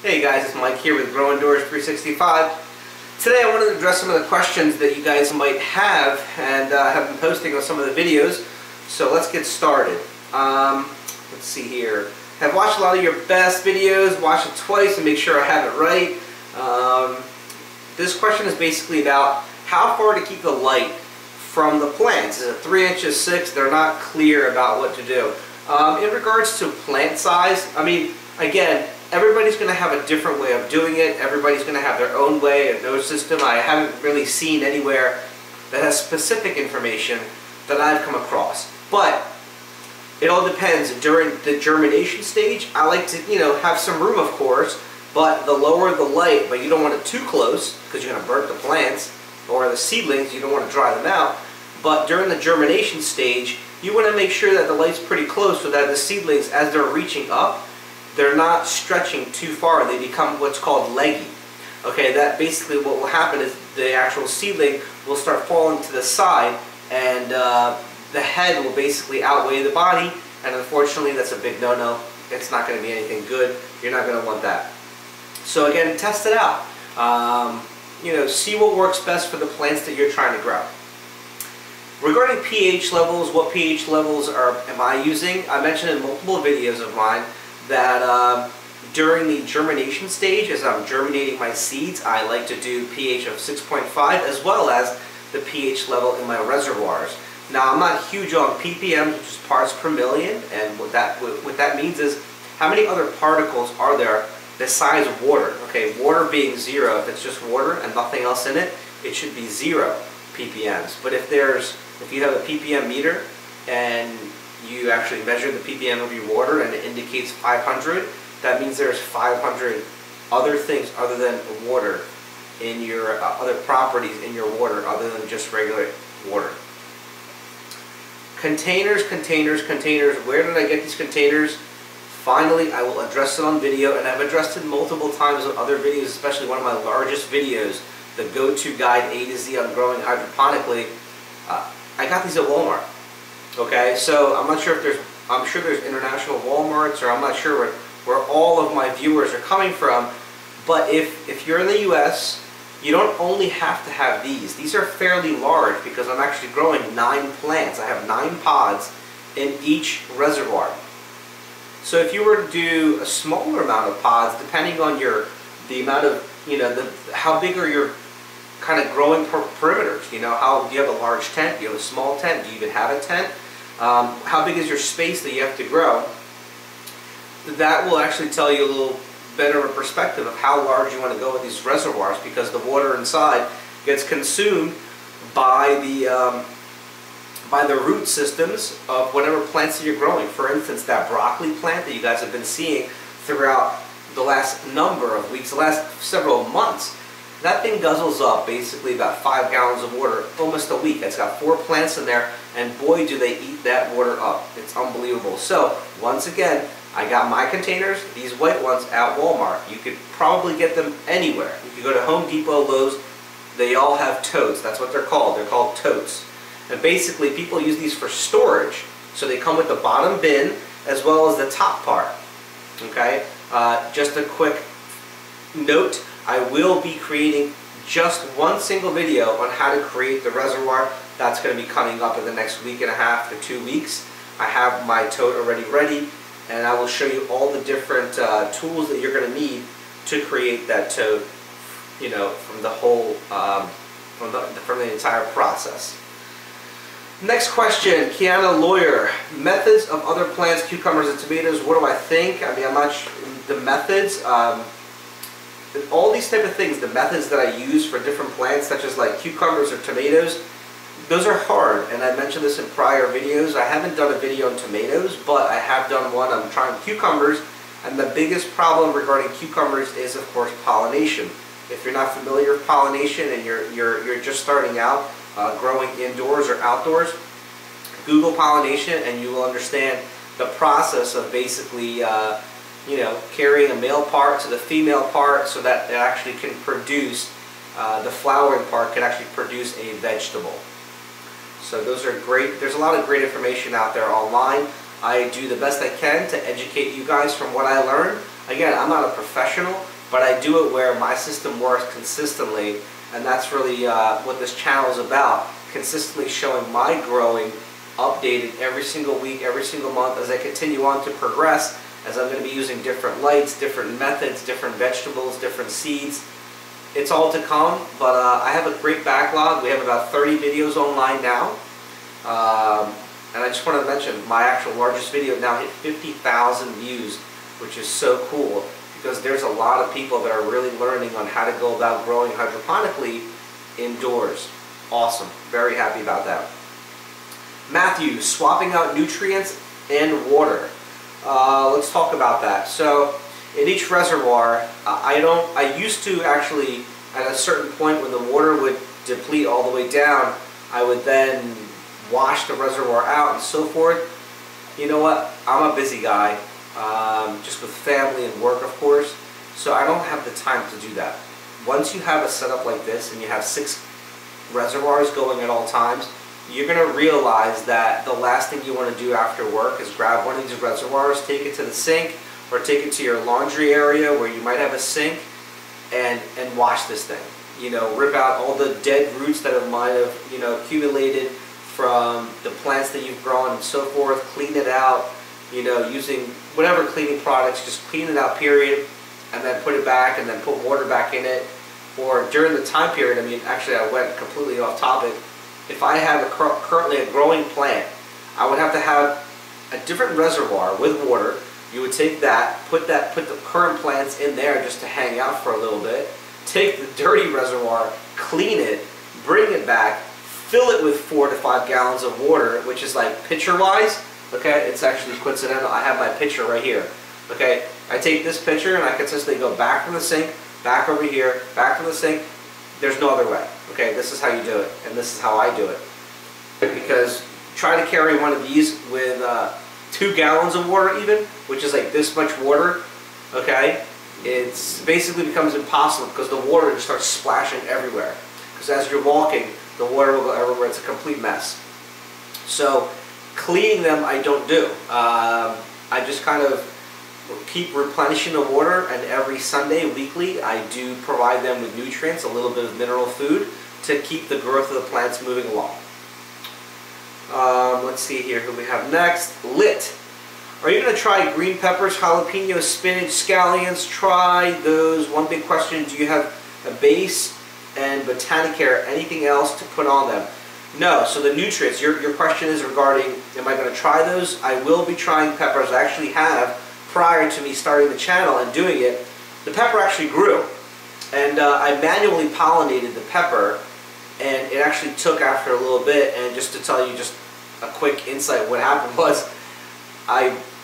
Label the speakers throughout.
Speaker 1: Hey guys, it's Mike here with Grow Indoors 365. Today I wanted to address some of the questions that you guys might have and have been posting on some of the videos. So let's get started. Let's see here. I've watched a lot of your best videos, watched it twice and make sure I have it right. This question is basically about how far to keep the light from the plants. Is it 3 inches, 6? They're not clear about what to do. In regards to plant size, I mean, again, everybody's going to have a different way of doing it. Everybody's going to have their own way and no system. I haven't really seen anywhere that has specific information that I've come across. But it all depends. During the germination stage, I like to, have some room, of course, but the lower the light, but you don't want it too close because you're going to burn the plants, or the seedlings, you don't want to dry them out. But during the germination stage, you want to make sure that the light's pretty close so that the seedlings, as they're reaching up, they're not stretching too far. They become what's called leggy. Okay, that basically what will happen is the actual seedling will start falling to the side, and the head will basically outweigh the body, and unfortunately that's a big no-no. It's not going to be anything good. You're not going to want that. So again, test it out. See what works best for the plants that you're trying to grow. Regarding pH levels, what pH levels am I using? I mentioned in multiple videos of mine that during the germination stage, as I'm germinating my seeds, I like to do pH of 6.5 as well as the pH level in my reservoirs. Now, I'm not huge on ppm, which is parts per million, and what that means is how many other particles are there besides water. Okay, water being 0, if it's just water and nothing else in it, it should be 0 ppms. But if you have a ppm meter and you actually measure the ppm of your water and it indicates 500, that means there's 500 other things other than water in your other properties in your water other than just regular water. Containers. Where did I get these containers? Finally, I will address it on video, and I've addressed it multiple times on other videos, especially one of my largest videos, the go-to guide A to Z on growing hydroponically. I got these at Walmart. Okay, so I'm sure there's international Walmarts, or I'm not sure where all of my viewers are coming from, but if you're in the US, you don't only have to have these. These are fairly large because I'm actually growing 9 plants. I have 9 pods in each reservoir. So if you were to do a smaller amount of pods, depending on the amount of, how big are your kind of growing perimeters? Do you have a large tent? Do you have a small tent? Do you even have a tent? How big is your space that you have to grow? That will actually tell you a little better of a perspective of how large you want to go with these reservoirs, because the water inside gets consumed by the root systems of whatever plants that you're growing. For instance, that broccoli plant that you guys have been seeing throughout the last number of weeks, the last several months, that thing guzzles up basically about 5 gallons of water almost a week. It's got 4 plants in there, and boy do they eat that water up. It's unbelievable. So once again, I got my containers, these white ones, at Walmart. You could probably get them anywhere. If you go to Home Depot, Lowe's, they all have totes. That's what they're called. They're called totes. And basically people use these for storage. So they come with the bottom bin as well as the top part. Okay? Just a quick note, I will be creating just one single video on how to create the reservoir. That's going to be coming up in the next week and a half to 2 weeks. I have my tote already ready, and I will show you all the different tools that you're going to need to create that tote, from the whole, from the entire process. Next question, Kiana Lawyer. Methods of other plants, cucumbers and tomatoes, what do I think? I mean, I'm not sure the methods. All these type of things, the methods that I use for different plants, such as like cucumbers or tomatoes, those are hard, and I mentioned this in prior videos. I haven't done a video on tomatoes, but I have done one on trying cucumbers, and the biggest problem regarding cucumbers is, of course, pollination. If you're not familiar with pollination and you're just starting out growing indoors or outdoors, Google pollination and you will understand the process of basically carrying a male part to the female part so that it actually can produce, the flowering part can actually produce a vegetable. So those are great. There's a lot of great information out there online. I do the best I can to educate you guys from what I learned. Again, I'm not a professional. but I do it where my system works consistently, and that's really what this channel is about, consistently showing my growing updated every single week, every single month as I continue on to progress, as I'm going to be using different lights, different methods, different vegetables, different seeds. It's all to come, but I have a great backlog. We have about 30 videos online now. And I just wanted to mention, my actual largest video now hit 50,000 views, which is so cool, because there's a lot of people that are really learning on how to go about growing hydroponically indoors. Awesome. Very happy about that. Matthew, swapping out nutrients and water. Let's talk about that. So, in each reservoir, I used to actually, at a certain point when the water would deplete all the way down, I would then wash the reservoir out and so forth. You know what? I'm a busy guy, just with family and work, of course, so I don't have the time to do that. Once you have a setup like this and you have 6 reservoirs going at all times, you're going to realize that the last thing you want to do after work is grab one of these reservoirs, take it to the sink, or take it to your laundry area where you might have a sink, and wash this thing. You know, rip out all the dead roots that might have, you know, accumulated from the plants that you've grown and so forth. Clean it out, you know, using whatever cleaning products, just clean it out, period, and then put it back, and then put water back in it. Or during the time period, I mean, actually I went completely off topic. If I have currently a growing plant, I would have to have a different reservoir with water. You would take that, put the current plants in there just to hang out for a little bit. Take the dirty reservoir, clean it, bring it back, fill it with 4 to 5 gallons of water, which is like pitcher-wise. Okay, it's actually coincidental. I have my pitcher right here. Okay, I take this pitcher and I consistently go back from the sink, back over here, back from the sink. There's no other way. Okay, this is how you do it, and this is how I do it. Because try to carry one of these with 2 gallons of water even, which is like this much water, okay, it's basically becomes impossible because the water just starts splashing everywhere. Because as you're walking, the water will go everywhere. It's a complete mess. So cleaning them I don't do. I just kind of keep replenishing the water, and every Sunday, weekly, I do provide them with nutrients, a little bit of mineral food, to keep the growth of the plants moving along. Let's see here who we have next. Lit. Are you going to try green peppers, jalapenos, spinach, scallions? Try those. One big question, do you have a base and Botanicare, anything else to put on them? No. So the nutrients, your question is regarding, am I going to try those? I will be trying peppers. I actually have, prior to me starting the channel and doing it, the pepper actually grew. And I manually pollinated the pepper, and it actually took after a little bit. And just to tell you just a quick insight, what happened was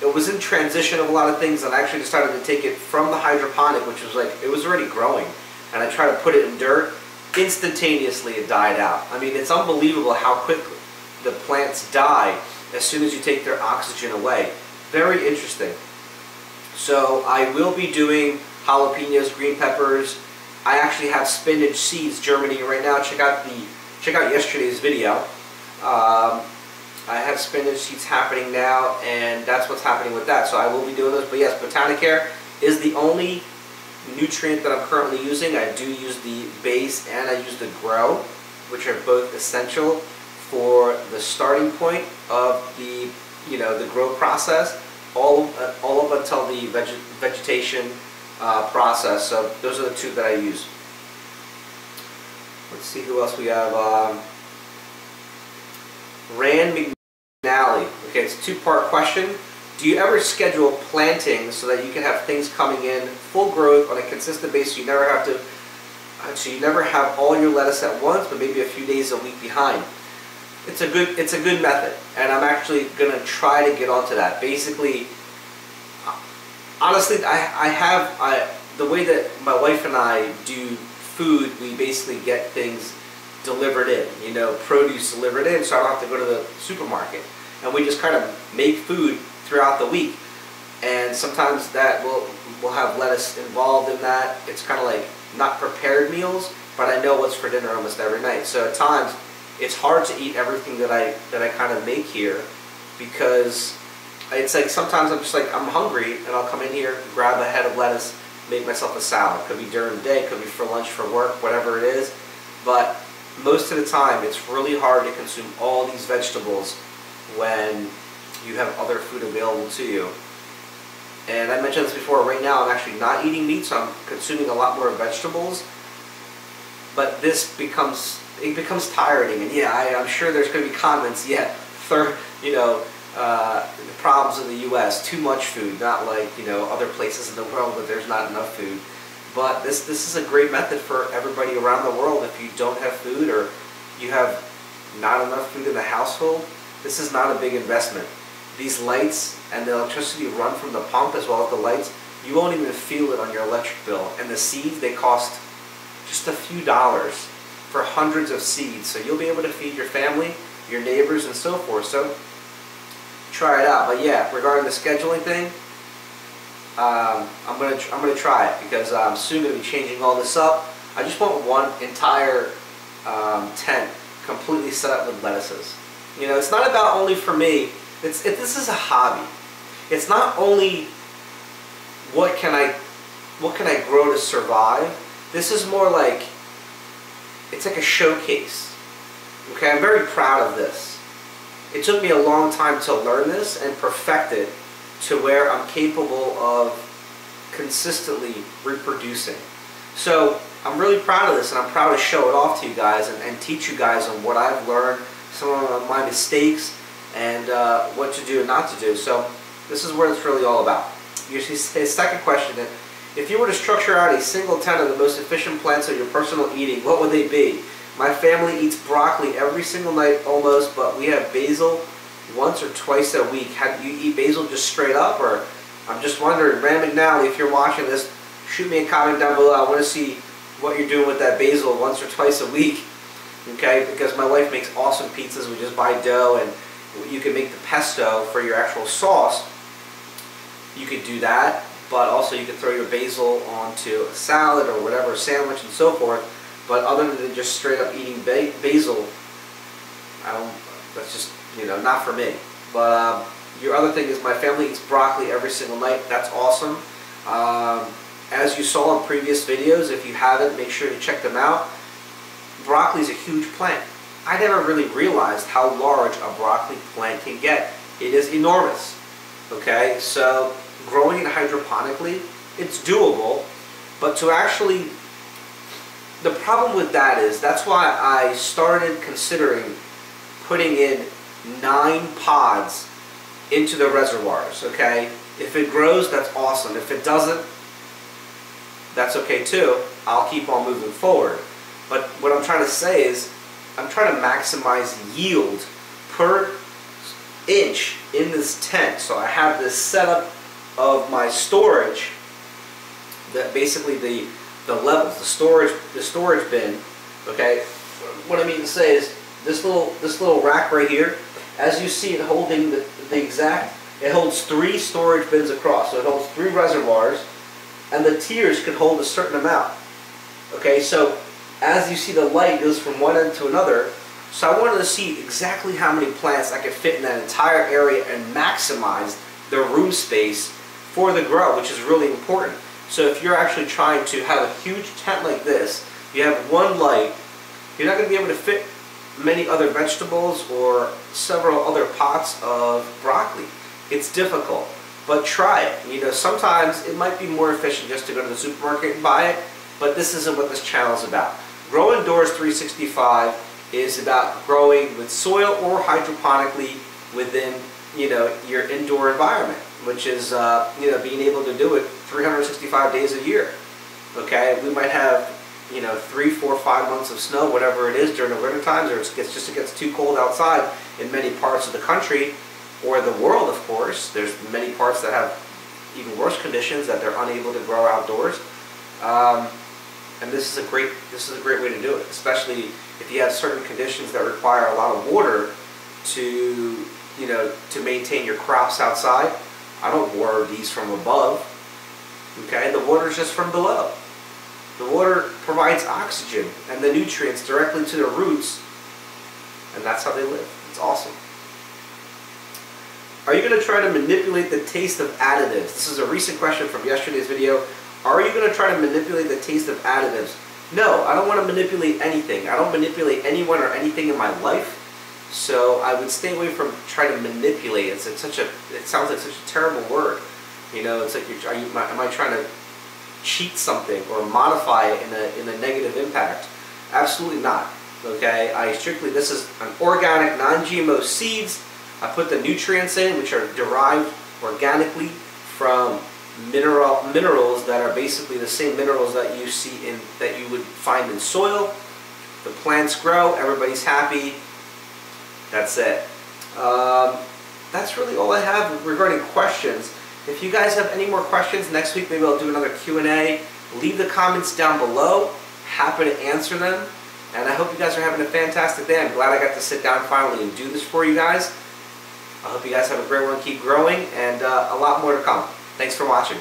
Speaker 1: it was in transition of a lot of things, and I actually decided to take it from the hydroponic, which was like, it was already growing, and I tried to put it in dirt. Instantaneously it died out. I mean, it's unbelievable how quickly the plants die as soon as you take their oxygen away. Very interesting. So I will be doing jalapenos, green peppers. I actually have spinach seeds germinating right now. Check out yesterday's video. I have spinach seeds happening now, and that's what's happening with that. So I will be doing those. But yes, Botanicare is the only nutrient that I'm currently using. I do use the base and I use the grow, which are both essential for the starting point of the the grow process, all up until the vegetation process. So those are the 2 that I use. Let's see who else we have. Rand McNally. Okay, it's a 2-part question. Do you ever schedule planting so that you can have things coming in full growth on a consistent basis? So you never have all your lettuce at once, but maybe a few days a week behind. It's a good method, and I'm actually going to try to get onto that. Basically, honestly, the way that my wife and I do food, we basically get things delivered in, produce delivered in, so I don't have to go to the supermarket. And we just kind of make food throughout the week. And sometimes that we'll have lettuce involved in that. It's kind of like not prepared meals, but I know what's for dinner almost every night. So at times, it's hard to eat everything that I kind of make here, because it's like sometimes I'm just like, I'm hungry, and I'll come in here, grab a head of lettuce, make myself a salad. Could be during the day, could be for lunch, for work, whatever it is. But most of the time, it's really hard to consume all these vegetables when you have other food available to you. And I mentioned this before, right now I'm actually not eating meat, so I'm consuming a lot more vegetables. But this becomes tiring, and yeah, I'm sure there's going to be comments, yeah, the problems in the U.S., too much food, not like, other places in the world where there's not enough food. But this is a great method for everybody around the world. If you don't have food or you have not enough food in the household, this is not a big investment. These lights and the electricity run from the pump as well as the lights, you won't even feel it on your electric bill. And the seeds, they cost just a few dollars for hundreds of seeds. So you'll be able to feed your family, your neighbors, and so forth. So try it out. But yeah, regarding the scheduling thing, I'm gonna try it because I'm soon gonna be changing all this up. I just want one entire tent completely set up with lettuces. It's not about only for me. This is a hobby. It's not only what can I grow to survive. This is more like, it's like a showcase. Okay, I'm very proud of this. It took me a long time to learn this and perfect it to where I'm capable of consistently reproducing. So I'm really proud of this, and I'm proud to show it off to you guys and teach you guys on what I've learned, some of my mistakes, and what to do and not to do. So this is what it's really all about. His second question is, if you were to structure out a single 10 of the most efficient plants of your personal eating, what would they be? My family eats broccoli every single night almost, but we have basil once or twice a week. How do you eat basil just straight up? Or I'm just wondering, Ram McNally, if you're watching this, shoot me a comment down below. I want to see what you're doing with that basil once or twice a week. Okay, because my wife makes awesome pizzas. We just buy dough, and you can make the pesto for your actual sauce. You could do that, but also you could throw your basil onto a salad or whatever, sandwich and so forth. But other than just straight up eating basil, that's just, not for me. But your other thing is my family eats broccoli every single night. That's awesome. As you saw in previous videos, if you haven't, make sure to check them out. Broccoli is a huge plant. I never really realized how large a broccoli plant can get. It is enormous. Okay, so growing it hydroponically, it's doable, but to actually, the problem with that is, that's why I started considering putting in 9 pods into the reservoirs, okay? If it grows, that's awesome. If it doesn't, that's okay too. I'll keep on moving forward. But what I'm trying to say is, I'm trying to maximize yield per inch in this tent. So I have this setup of my storage, that basically the levels, the storage bin. Okay, what I mean to say is this little rack right here, as you see it holding it holds 3 storage bins across. So it holds 3 reservoirs, and the tiers can hold a certain amount. Okay, so as you see, the light goes from one end to another. So I wanted to see exactly how many plants I could fit in that entire area and maximize the room space for the grow, which is really important. So if you're actually trying to have a huge tent like this, you have one light, you're not going to be able to fit many other vegetables or several other pots of broccoli. It's difficult, but try it. Sometimes it might be more efficient just to go to the supermarket and buy it, but this isn't what this channel is about. Grow Indoors 365 is about growing with soil or hydroponically within, your indoor environment, which is, being able to do it 365 days a year. Okay, we might have, 3, 4, 5 months of snow, whatever it is during the winter times, or it gets too cold outside in many parts of the country or the world. Of course, there's many parts that have even worse conditions that they're unable to grow outdoors. And this is a great way to do it, especially if you have certain conditions that require a lot of water to maintain your crops outside. I don't water these from above. Okay, the water is just from below. The water provides oxygen and the nutrients directly to the roots, and that's how they live. It's awesome. Are you going to try to manipulate the taste of additives? This is a recent question from yesterday's video. Are you going to try to manipulate the taste of additives? No, I don't want to manipulate anything. I don't manipulate anyone or anything in my life. So I would stay away from trying to manipulate. It sounds like such a terrible word. You know, it's like, am I trying to cheat something or modify it in a negative impact? Absolutely not. Okay, this is an organic, non-GMO seeds. I put the nutrients in, which are derived organically from minerals that are basically the same minerals that you would find in soil. The plants grow, everybody's happy. That's it. That's really all I have regarding questions. If you guys have any more questions, next week maybe I'll do another Q&A. Leave the comments down below. Happy to answer them. And I hope you guys are having a fantastic day. I'm glad I got to sit down finally and do this for you guys. I hope you guys have a great one. Keep growing, and a lot more to come. Thanks for watching.